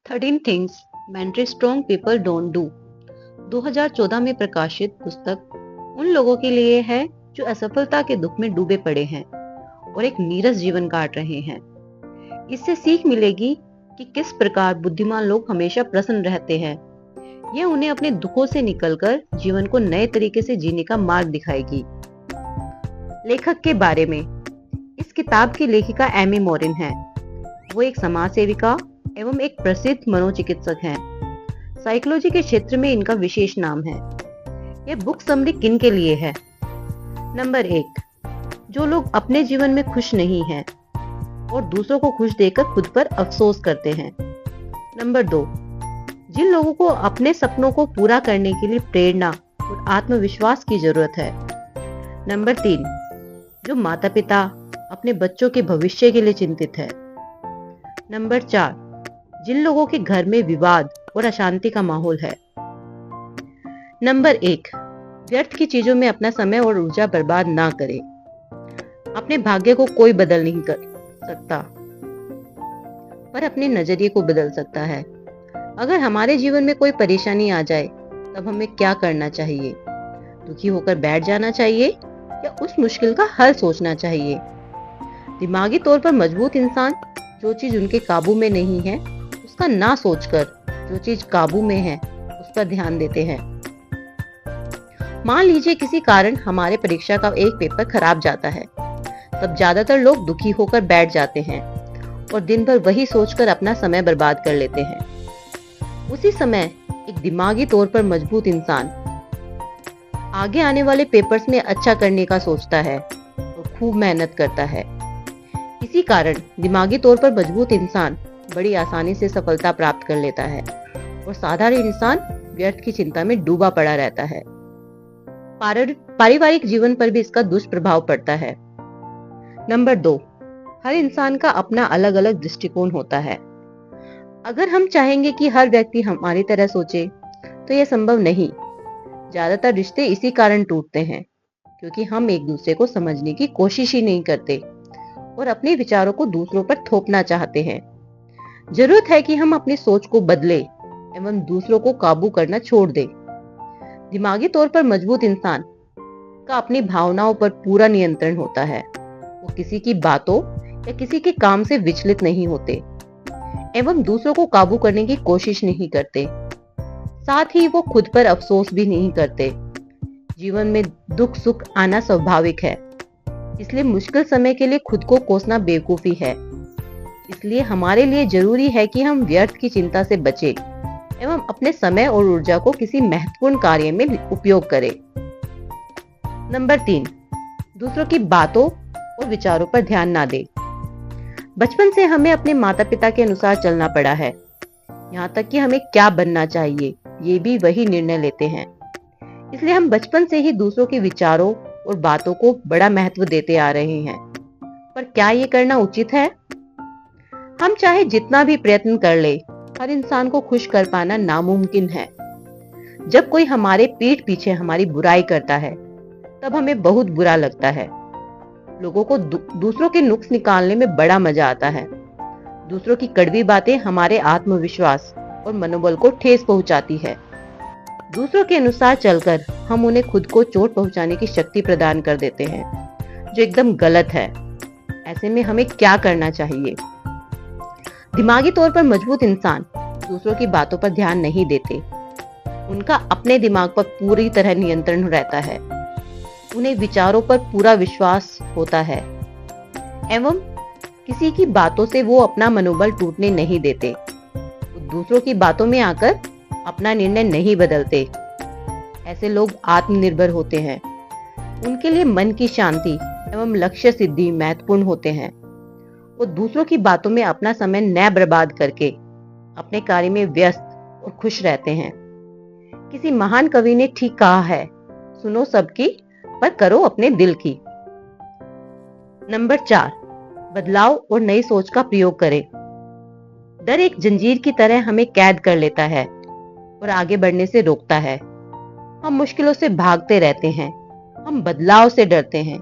13 things mentally strong people don't do 2014 में प्रकाशित पुस्तक उन लोगों के लिए है जो असफलता के दुख में डूबे पड़े हैं और एक नीरस जीवन काट रहे हैं। इससे सीख मिलेगी कि किस प्रकार बुद्धिमान लोग हमेशा प्रसन्न रहते हैं। यह उन्हें अपने दुखों से निकलकर जीवन को नए तरीके से जीने का मार्ग दिखाएगी। लेखक के बारे में, इस किताब की लेखिका एमी मोरिन है। वो एक समाज सेविका एवं एक प्रसिद्ध मनोचिकित्सक हैं। साइकोलॉजी के क्षेत्र में इनका विशेष नाम है। यह बुक समरी किन के लिए है? नंबर 1, जो लोग अपने जीवन में खुश नहीं हैं और दूसरों को खुश देखकर खुद पर अफसोस करते हैं। नंबर 2, जिन लोगों को अपने सपनों को पूरा करने के लिए प्रेरणा और आत्मविश्वास की जरूरत है। नंबर 3, जो माता पिता अपने बच्चों के भविष्य के लिए चिंतित है। नंबर 4, जिन लोगों के घर में विवाद और अशांति का माहौल है। नंबर 1, व्यर्थ की चीजों में अपना समय और ऊर्जा बर्बाद ना करें। अपने भाग्य को कोई बदल नहीं कर सकता, पर अपने नजरिए को बदल सकता है। अगर हमारे जीवन में कोई परेशानी आ जाए, तब हमें क्या करना चाहिए? दुखी होकर बैठ जाना चाहिए या उस मुश्किल का हल सोचना चाहिए? दिमागी तौर पर मजबूत इंसान जो चीज उनके काबू में नहीं है उसका ना सोचकर जो चीज काबू में है उस पर ध्यान देते हैं। मान लीजिए किसी कारण हमारे परीक्षा का एक पेपर खराब जाता है, तब ज्यादातर लोग दुखी होकर बैठ जाते हैं और दिन भर वही सोचकर अपना समय बर्बाद कर लेते हैं। उसी समय एक दिमागी तौर पर मजबूत इंसान आगे आने वाले पेपर्स में अच्छा करने का सोचता है और खूब मेहनत करता है। इसी कारण दिमागी तौर पर मजबूत इंसान बड़ी आसानी से सफलता प्राप्त कर लेता है और साधारण इंसान व्यर्थ की चिंता में डूबा पड़ा रहता है। पारिवारिक जीवन पर भी इसका दुष्प्रभाव पड़ता है। नंबर 2, हर इंसान का अपना अलग अलग दृष्टिकोण होता है। अगर हम चाहेंगे कि हर व्यक्ति हमारी तरह सोचे, तो यह संभव नहीं। ज्यादातर रिश्ते इसी कारण टूटते हैं क्योंकि हम एक दूसरे को समझने की कोशिश ही नहीं करते और अपने विचारों को दूसरों पर थोपना चाहते हैं। जरूरत है कि हम अपनी सोच को बदले एवं दूसरों को काबू करना छोड़ दें। दिमागी तौर पर मजबूत इंसान का अपनी भावनाओं पर पूरा नियंत्रण होता है। वो किसी की बातों या किसी के काम से विचलित नहीं होते एवं दूसरों को काबू करने की कोशिश नहीं करते। साथ ही वो खुद पर अफसोस भी नहीं करते। जीवन में दुख सुख आना स्वाभाविक है, इसलिए मुश्किल समय के लिए खुद को कोसना बेवकूफी है। इसलिए हमारे लिए जरूरी है कि हम व्यर्थ की चिंता से बचें एवं अपने समय और ऊर्जा को किसी महत्वपूर्ण कार्य में उपयोग करें। नंबर 3, दूसरों की बातों और विचारों पर ध्यान ना दें। बचपन से हमें अपने माता पिता के अनुसार चलना पड़ा है। यहाँ तक कि हमें क्या बनना चाहिए ये भी वही निर्णय लेते हैं। इसलिए हम बचपन से ही दूसरों के विचारों और बातों को बड़ा महत्व देते आ रहे हैं। पर क्या ये करना उचित है? हम चाहे जितना भी प्रयत्न कर ले, हर इंसान को खुश कर पाना नामुमकिन है। जब कोई हमारे पीठ पीछे हमारी बुराई करता है, तब हमें बहुत बुरा लगता है। लोगों को दूसरों के नुक्स निकालने में बड़ा मजा आता है। दूसरों की कड़वी बातें हमारे आत्मविश्वास और मनोबल को ठेस पहुंचाती है। दूसरों के अनुसार चलकर हम उन्हें खुद को चोट पहुंचाने की शक्ति प्रदान कर देते हैं, जो एकदम गलत है। ऐसे में हमें क्या करना चाहिए? दिमागी तौर पर मजबूत इंसान दूसरों की बातों पर ध्यान नहीं देते। उनका अपने दिमाग पर पूरी तरह नियंत्रण रहता है। उन्हें विचारों पर पूरा विश्वास होता है एवं किसी की बातों से वो अपना मनोबल टूटने नहीं देते। दूसरों की बातों में आकर अपना निर्णय नहीं बदलते। ऐसे लोग आत्मनिर्भर होते हैं। उनके लिए मन की शांति एवं लक्ष्य सिद्धि महत्वपूर्ण होते हैं। वो दूसरों की बातों में अपना समय न बर्बाद करके अपने कार्य में व्यस्त और खुश रहते हैं। किसी महान कवि ने ठीक कहा है, सुनो सबकी पर करो अपने दिल की। नंबर 4, बदलाव और नई सोच का प्रयोग करें। डर एक जंजीर की तरह हमें कैद कर लेता है और आगे बढ़ने से रोकता है। हम मुश्किलों से भागते रहते हैं। हम बदलाव से डरते हैं,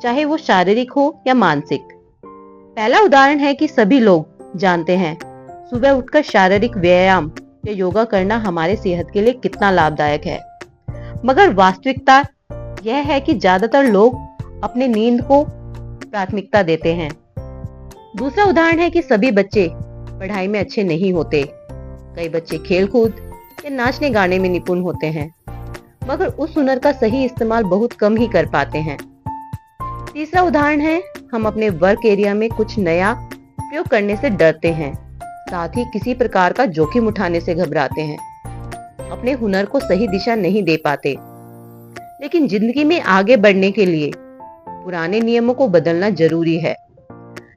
चाहे वो शारीरिक हो या मानसिक। पहला उदाहरण है कि सभी लोग जानते हैं सुबह उठकर शारीरिक व्यायाम या योगा करना हमारे सेहत के लिए कितना लाभदायक है, मगर वास्तविकता यह है कि ज्यादातर लोग अपने नींद को प्राथमिकता देते हैं। दूसरा उदाहरण है कि सभी बच्चे पढ़ाई में अच्छे नहीं होते। कई बच्चे खेलकूद या नाचने गाने में निपुण होते हैं, मगर उस हुनर का सही इस्तेमाल बहुत कम ही कर पाते हैं। तीसरा उदाहरण है, हम अपने वर्क एरिया में कुछ नया प्रयोग करने से डरते हैं, साथ ही किसी प्रकार का जोखिम उठाने से घबराते हैं, अपने हुनर को सही दिशा नहीं दे पाते। लेकिन जिंदगी में आगे बढ़ने के लिए पुराने नियमों को बदलना जरूरी है।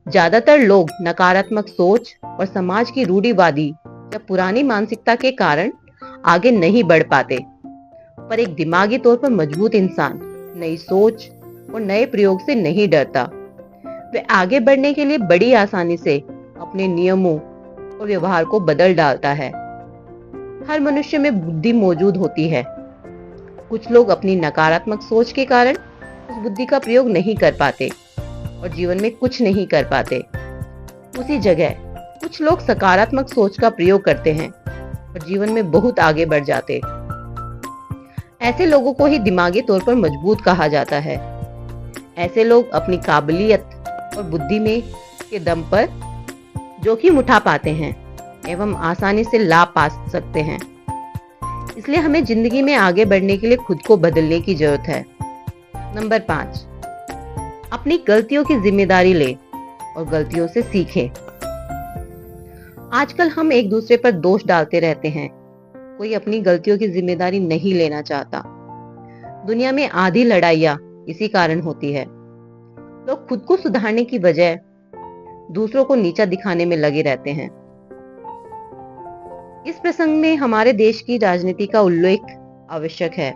ज्यादातर लोग नकारात्मक सोच और समाज की रूढ़िवादी या पुरानी मानसिकता के कारण आगे नहीं बढ़ पाते, पर एक दिमागी तौर पर मजबूत इंसान नई सोच और नए प्रयोग से नहीं डरता। वे आगे बढ़ने के लिए बड़ी आसानी से अपने नियमों और व्यवहार को बदल डालता है। हर मनुष्य में बुद्धि मौजूद होती है। कुछ लोग अपनी नकारात्मक सोच के कारण उस बुद्धि का प्रयोग नहीं कर पाते और जीवन में कुछ नहीं कर पाते। उसी जगह कुछ लोग सकारात्मक सोच का प्रयोग करते हैं और जीवन में बहुत आगे बढ़ जाते। ऐसे लोगों को ही दिमागी तौर पर मजबूत कहा जाता है। ऐसे लोग अपनी काबिलियत और बुद्धि में के दम पर जोखिम उठा पाते हैं एवं आसानी से लाभ पा सकते हैं। इसलिए हमें जिंदगी में आगे बढ़ने के लिए खुद को बदलने की जरूरत है। नंबर 5, अपनी गलतियों की जिम्मेदारी लें और गलतियों से सीखें। आजकल हम एक दूसरे पर दोष डालते रहते हैं। कोई अपनी गलतियों की जिम्मेदारी नहीं लेना चाहता। दुनिया में आधी लड़ाइयां इसी कारण होती है। लोग खुद को सुधारने की बजाय दूसरों को नीचा दिखाने में लगे रहते हैं। इस प्रसंग में हमारे देश की राजनीति का उल्लेख आवश्यक है।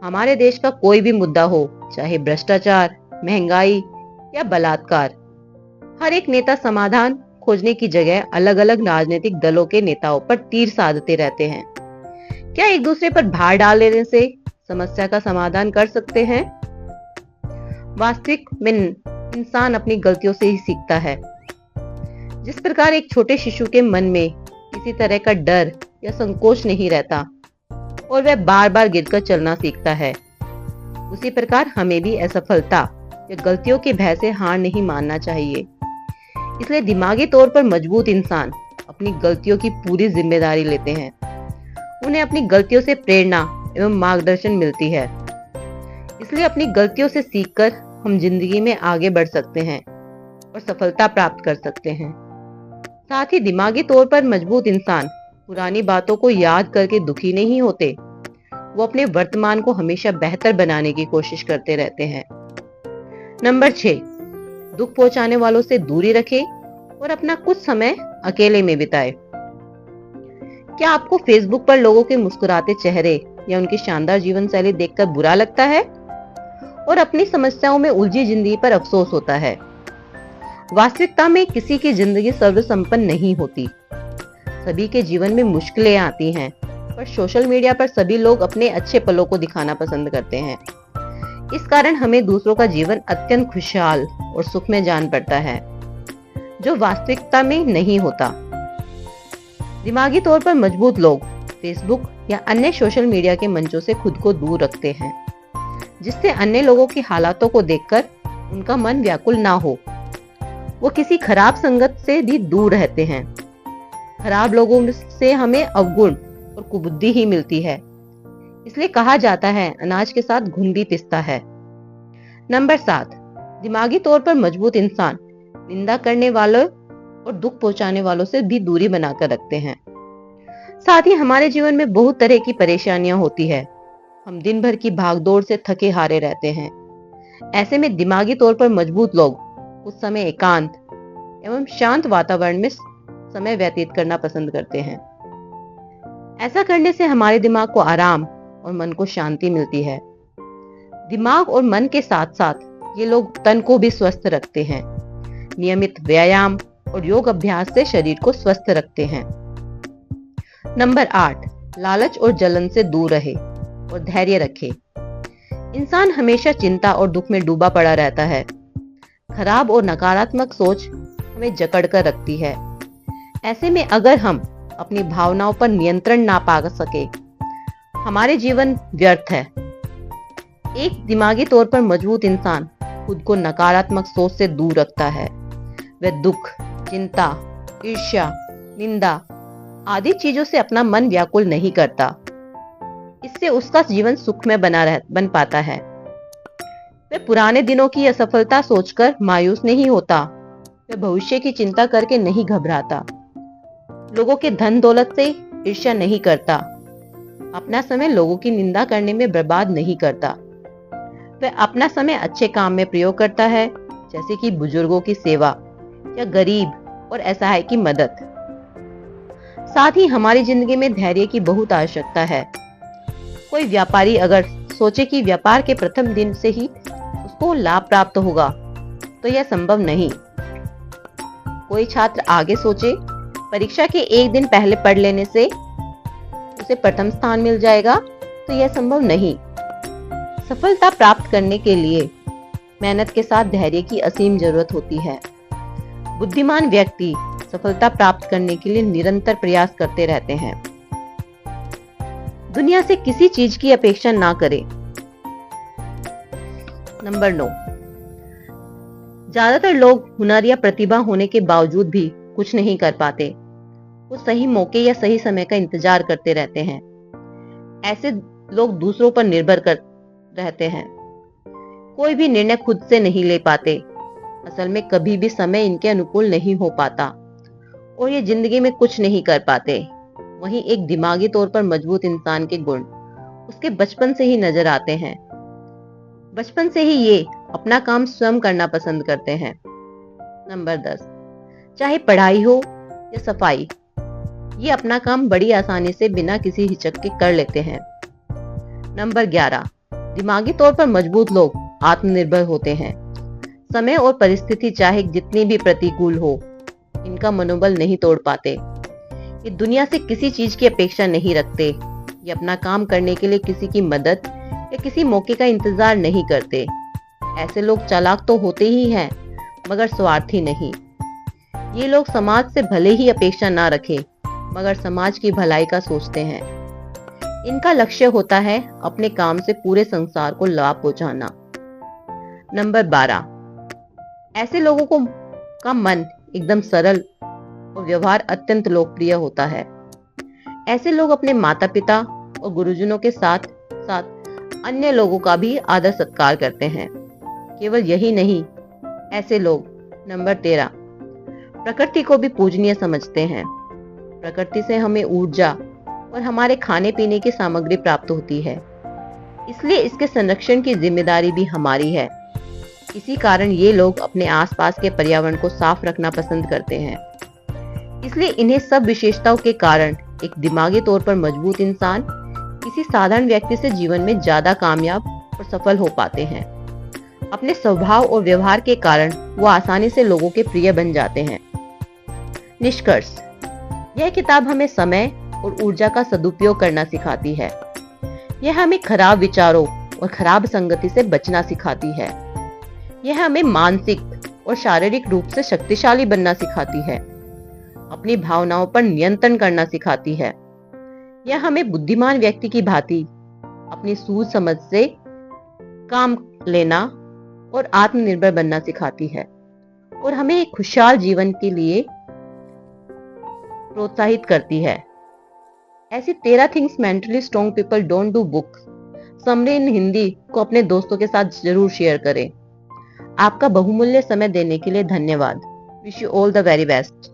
हमारे देश का कोई भी मुद्दा हो, चाहे भ्रष्टाचार, महंगाई या बलात्कार, हर एक नेता समाधान खोजने की जगह अलग अलग राजनीतिक दलों के नेताओं पर तीर साधते रहते हैं। क्या एक दूसरे पर भार डाल लेने से समस्या का समाधान कर सकते हैं? वास्तविक में इंसान अपनी गलतियों से ही सीखता है। जिस प्रकार एक छोटे शिशु के मन में किसी तरह का डर या संकोच नहीं रहता और वह बार बार गिरकर चलना सीखता है, उसी प्रकार हमें भी असफलता या गलतियों के भय से हार नहीं मानना चाहिए। इसलिए दिमागी तौर पर मजबूत इंसान अपनी गलतियों की पूरी जिम्मेदारी लेते हैं। उन्हें अपनी गलतियों से प्रेरणा एवं मार्गदर्शन मिलती है। इसलिए अपनी गलतियों से सीखकर हम जिंदगी में आगे बढ़ सकते हैं और सफलता प्राप्त कर सकते हैं। साथ ही दिमागी तौर पर मजबूत इंसान पुरानी बातों को याद करके दुखी नहीं होते। वो अपने वर्तमान को हमेशा बेहतर बनाने की कोशिश करते रहते हैं। नंबर 6, दुख पहुंचाने वालों से दूरी रखें और अपना कुछ समय अकेले में बिताएं। क्या आपको फेसबुक पर लोगों के मुस्कुराते चेहरे या उनकी शानदार जीवन शैली देखकर बुरा लगता है और अपनी समस्याओं में उलझी जिंदगी पर अफसोस होता है? वास्तविकता में किसी की जिंदगी सर्वसंपन्न नहीं होती। सभी के जीवन में मुश्किलें आती हैं, पर सोशल मीडिया पर सभी लोग अपने अच्छे पलों को दिखाना पसंद करते हैं। इस कारण हमें दूसरों का जीवन अत्यंत खुशहाल और सुखमय जान पड़ता है, जो वास्तविकता में नहीं होता। दिमागी तौर पर मजबूत लोग फेसबुक या अन्य सोशल मीडिया के मंचों से खुद को दूर रखते हैं, जिससे अन्य लोगों की हालातों को देखकर उनका मन व्याकुल ना हो। वो किसी खराब संगत से भी दूर रहते हैं। खराब लोगों से हमें अवगुण और कुबुद्धि ही मिलती है। इसलिए कहा जाता है, अनाज के साथ घुन पिसता है। नंबर 7, दिमागी तौर पर मजबूत इंसान निंदा करने वालों और दुख पहुंचाने वालों से भी दूरी बनाकर रखते हैं। साथ ही हमारे जीवन में बहुत तरह की परेशानियां होती है। हम दिन भर की भागदौड़ से थके हारे रहते हैं। ऐसे में दिमागी तौर पर मजबूत लोग कुछ समय एकांत एवं शांत वातावरण में समय व्यतीत करना पसंद करते हैं। ऐसा करने से हमारे दिमाग को आराम और मन को शांति मिलती है। दिमाग और मन के साथ साथ ये लोग तन को भी स्वस्थ रखते हैं। नियमित व्यायाम और योग अभ्यास से शरीर को स्वस्थ रखते हैं। नंबर 8, लालच और जलन से दूर रहे और धैर्य रखे। इंसान हमेशा चिंता और दुख में डूबा पड़ा रहता है। खराब और नकारात्मक सोच हमें जकड़ कर रखती है। ऐसे में अगर हम अपनी भावनाओं पर नियंत्रण ना पा सके, हमारे जीवन व्यर्थ है। एक दिमागी तौर पर मजबूत इंसान खुद को नकारात्मक सोच से दूर रखता है। वह दुख, चिंता, ईर्ष्या, निंदा आदि चीजों से अपना मन व्याकुल नहीं करता। इससे उसका जीवन सुखमय बन पाता है। वह पुराने दिनों की असफलता सोचकर मायूस नहीं होता। वह भविष्य की चिंता करके नहीं घबराता। लोगों के धन दौलत से ईर्ष्या नहीं करता। अपना समय लोगों की निंदा करने में बर्बाद नहीं करता। वह अपना समय अच्छे काम में प्रयोग करता है, जैसे कि बुजुर्गों की सेवा या गरीब और असहाय की मदद। साथ ही हमारी जिंदगी में धैर्य की बहुत आवश्यकता है। कोई व्यापारी अगर सोचे कि व्यापार के प्रथम दिन से ही उसको लाभ प्राप्त होगा, तो यह संभव नहीं। कोई छात्र आगे सोचे परीक्षा के एक दिन पहले पढ़ लेने से उसे प्रथम स्थान मिल जाएगा, तो यह संभव नहीं। सफलता प्राप्त करने के लिए मेहनत के साथ धैर्य की असीम जरूरत होती है। बुद्धिमान व्यक्ति सफलता प्राप्त करने के लिए निरंतर प्रयास करते रहते हैं। दुनिया से किसी चीज की अपेक्षा ना करें। नंबर 9, ज्यादातर लोग हुनर या प्रतिभा होने के बावजूद भी कुछ नहीं कर पाते। वो सही मौके या सही समय का इंतजार करते रहते हैं। ऐसे लोग दूसरों पर निर्भर कर रहते हैं। कोई भी निर्णय खुद से नहीं ले पाते। असल में कभी भी समय इनके अनुकूल नहीं हो पाता और ये जिंदगी में कुछ नहीं कर पाते। वहीं एक दिमागी तौर पर मजबूत इंसान के गुण उसके बचपन से ही नजर आते हैं। बचपन से ही ये अपना काम स्वयं करना पसंद करते हैं। नंबर 10, चाहे पढ़ाई हो या सफाई, ये अपना काम बड़ी आसानी से बिना किसी हिचक के कर लेते हैं। नंबर 11, दिमागी तौर पर मजबूत लोग आत्मनिर्भर होते हैं। समय और परिस्थिति चाहे जितनी भी प्रतिकूल हो, इनका मनोबल नहीं तोड़ पाते। ये दुनिया से किसी चीज की अपेक्षा नहीं रखते। ये अपना काम करने के लिए किसी की मदद या किसी मौके का इंतजार नहीं करते। ऐसे लोग चालाक तो होते ही हैं, मगर स्वार्थी नहीं। ये लोग समाज से भले ही अपेक्षा ना रखें, मगर समाज की भलाई का सोचते हैं। इनका लक्ष्य होता है अपने काम से पूरे संसार को लाभ पहुंचाना। नंबर 12, ऐसे लोगों का मन एकदम सरल और व्यवहार अत्यंत लोकप्रिय होता है। ऐसे लोग अपने माता पिता और गुरुजनों के साथ साथ अन्य लोगों का भी आदर सत्कार करते हैं। केवल यही नहीं, ऐसे लोग नंबर 13, प्रकृति को भी पूजनीय समझते हैं। प्रकृति से हमें ऊर्जा और हमारे खाने पीने की सामग्री प्राप्त होती है, इसलिए इसके संरक्षण की जिम्मेदारी भी हमारी है। इसी कारण ये लोग अपने आसपास के पर्यावरण को साफ रखना पसंद करते हैं। इसलिए इन्हें सब विशेषताओं के कारण एक दिमागी तौर पर मजबूत इंसान किसी साधारण व्यक्ति से जीवन में ज्यादा कामयाब और सफल हो पाते हैं। अपने स्वभाव और व्यवहार के कारण वो आसानी से लोगों के प्रिय बन जाते हैं। निष्कर्ष, यह किताब हमें समय और ऊर्जा का सदुपयोग करना सिखाती है। यह हमें खराब विचारों और खराब संगति से बचना सिखाती है। यह हमें मानसिक और शारीरिक रूप से शक्तिशाली बनना सिखाती है। अपनी भावनाओं पर नियंत्रण करना सिखाती है। यह हमें बुद्धिमान व्यक्ति की भांति अपनी सूझ समझ से काम लेना और आत्मनिर्भर बनना सिखाती है और हमें एक खुशहाल जीवन के लिए प्रोत्साहित करती है। ऐसी 13 things mentally strong people don't do book summary इन हिंदी को अपने दोस्तों के साथ जरूर शेयर करें। आपका बहुमूल्य समय देने के लिए धन्यवाद। Wish you all the very best.